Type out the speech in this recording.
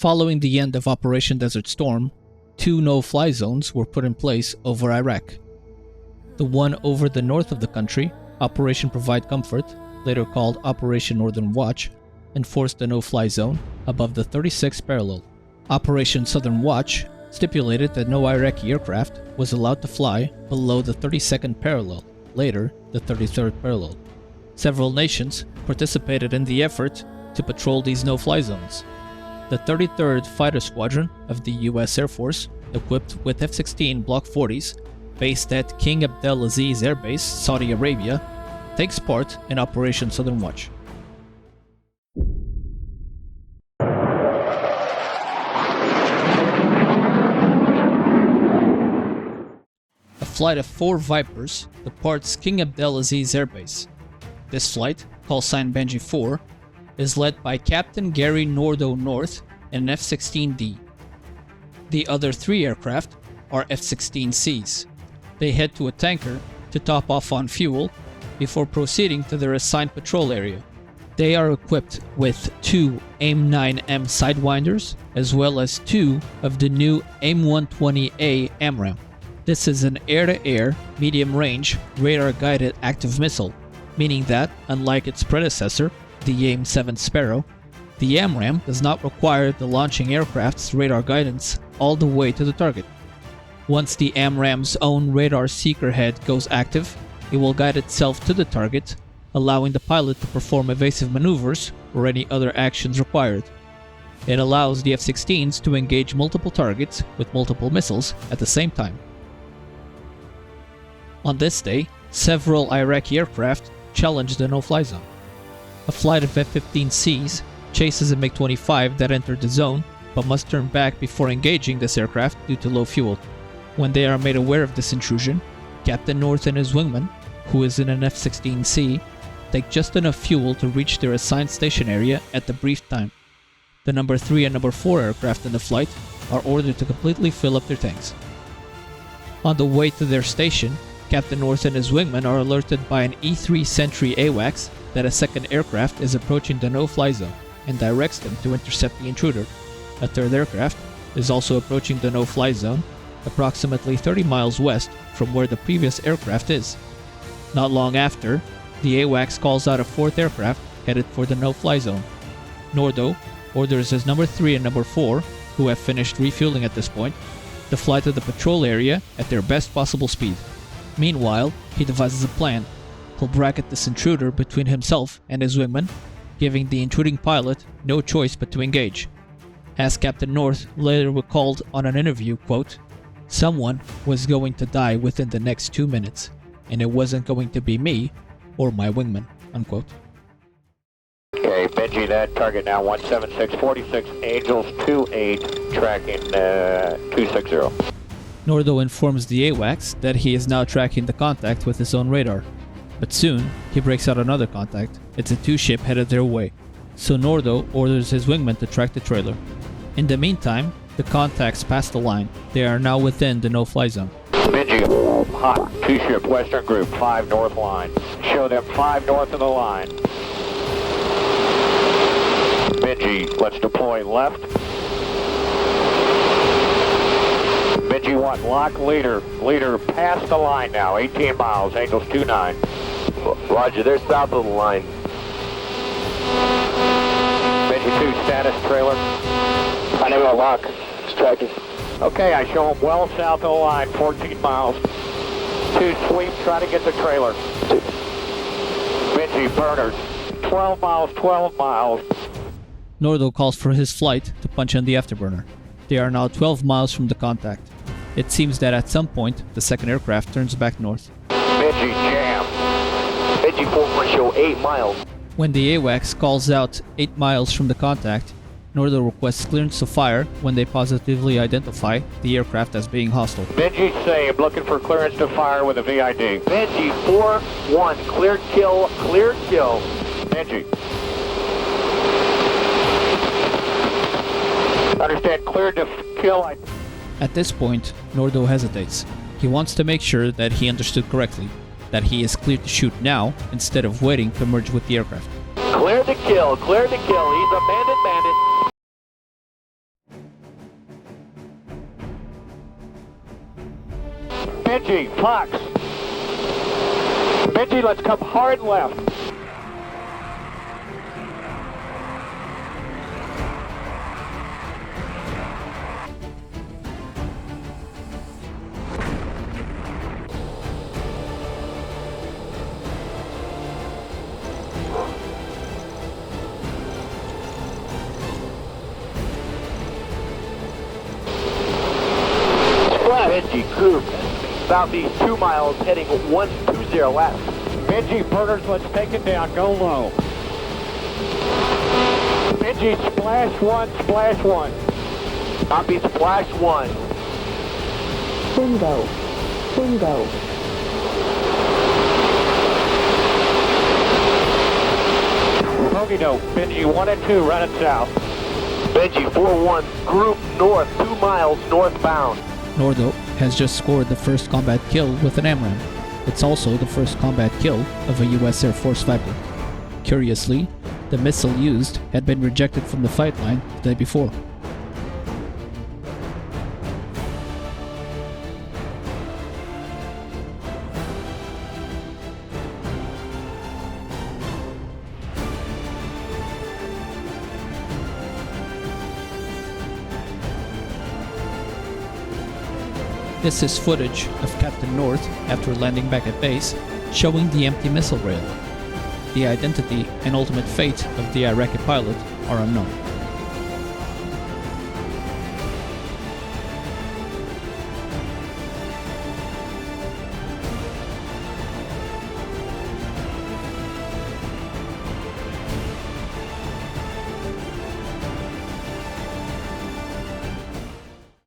Following the end of Operation Desert Storm, 2 no-fly zones were put in place over Iraq. The one over the north of the country, Operation Provide Comfort, later called Operation Northern Watch, enforced a no-fly zone above the 36th parallel. Operation Southern Watch stipulated that no Iraqi aircraft was allowed to fly below the 32nd parallel, later the 33rd parallel. Several nations participated in the effort to patrol these no-fly zones. The 33rd Fighter Squadron of the US Air Force, equipped with F-16 Block 40s, based at King Abdelaziz Air Base, Saudi Arabia, takes part in Operation Southern Watch. A flight of 4 Vipers departs King Abdelaziz Air Base. This flight, call sign Benji 4, is led by Captain Gary Nordo North in an F-16D. The other 3 aircraft are F-16Cs. They head to a tanker to top off on fuel before proceeding to their assigned patrol area. They are equipped with 2 AIM-9M Sidewinders as well as 2 of the new AIM-120A AMRAAM. This is an air-to-air, medium-range, radar-guided active missile, meaning that, unlike its predecessor, the AIM-7 Sparrow, the AMRAAM does not require the launching aircraft's radar guidance all the way to the target. Once the AMRAAM's own radar seeker head goes active, it will guide itself to the target, allowing the pilot to perform evasive maneuvers or any other actions required. It allows the F-16s to engage multiple targets with multiple missiles at the same time. On this day, several Iraqi aircraft challenged the no-fly zone. A flight of F-15Cs chases a MiG-25 that entered the zone, but must turn back before engaging this aircraft due to low fuel. When they are made aware of this intrusion, Captain North and his wingman, who is in an F-16C, take just enough fuel to reach their assigned station area at the brief time. The number 3 and number 4 aircraft in the flight are ordered to completely fill up their tanks. On the way to their station, Captain North and his wingman are alerted by an E-3 Sentry AWACS that a second aircraft is approaching the no-fly zone and directs them to intercept the intruder. A third aircraft is also approaching the no-fly zone, approximately 30 miles west from where the previous aircraft is. Not long after, the AWACS calls out a fourth aircraft headed for the no-fly zone. Nordo orders his number 3 and number 4, who have finished refueling at this point, to fly to the patrol area at their best possible speed. Meanwhile, he devises a plan. He'll bracket this intruder between himself and his wingman, giving the intruding pilot no choice but to engage. As Captain North later recalled on an interview, quote, "Someone was going to die within the next 2 minutes, and it wasn't going to be me or my wingman," unquote. Okay, Benji, that target now 17646, Angels 28, tracking 260. Nordo informs the AWACS that he is now tracking the contact with his own radar. But soon, he breaks out another contact. It's a 2-ship headed their way. So Nordo orders his wingman to track the trailer. In the meantime, the contacts pass the line. They are now within the no-fly zone. Benji, hot, 2-ship Western Group, 5 north line. Show them 5 north of the line. Benji, let's deploy left. Benji 1, lock leader. Leader past the line now, 18 miles, Angels 29. Roger, they're south of the line. Benji 2, status trailer. I never got lock. It's tracking. Okay, I show them well south of the line, 14 miles. 2, sweep, try to get the trailer. Benji, burners, 12 miles, 12 miles. Nordo calls for his flight to punch on the afterburner. They are now 12 miles from the contact. It seems that at some point, the second aircraft turns back north. Benji, jam. Benji 4 show 8 miles. When the AWACS calls out 8 miles from the contact, Nordo requests clearance to fire when they positively identify the aircraft as being hostile. Benji, same, looking for clearance to fire with a VID. Benji 4-1, clear kill, clear kill. Benji. Understand, cleared to kill. At this point, Nordo hesitates. He wants to make sure that he understood correctly, that he is cleared to shoot now instead of waiting to merge with the aircraft. Clear to kill, he's a bandit. Benji, Fox. Benji, let's come hard left. Benji, group, southeast 2 miles, heading 120 left. Benji, burners, let's take it down. Go low. Benji, splash one, splash one. Copy, splash 1. Bingo. Bingo. Bogey note, Benji 1 and 2, running south. Benji 4-1, group north, 2 miles northbound. Nordo has just scored the first combat kill with an AMRAAM. It's also the first combat kill of a US Air Force fighter. Curiously, the missile used had been rejected from the fight line the day before. This is footage of Captain North after landing back at base, showing the empty missile rail. The identity and ultimate fate of the Iraqi pilot are unknown.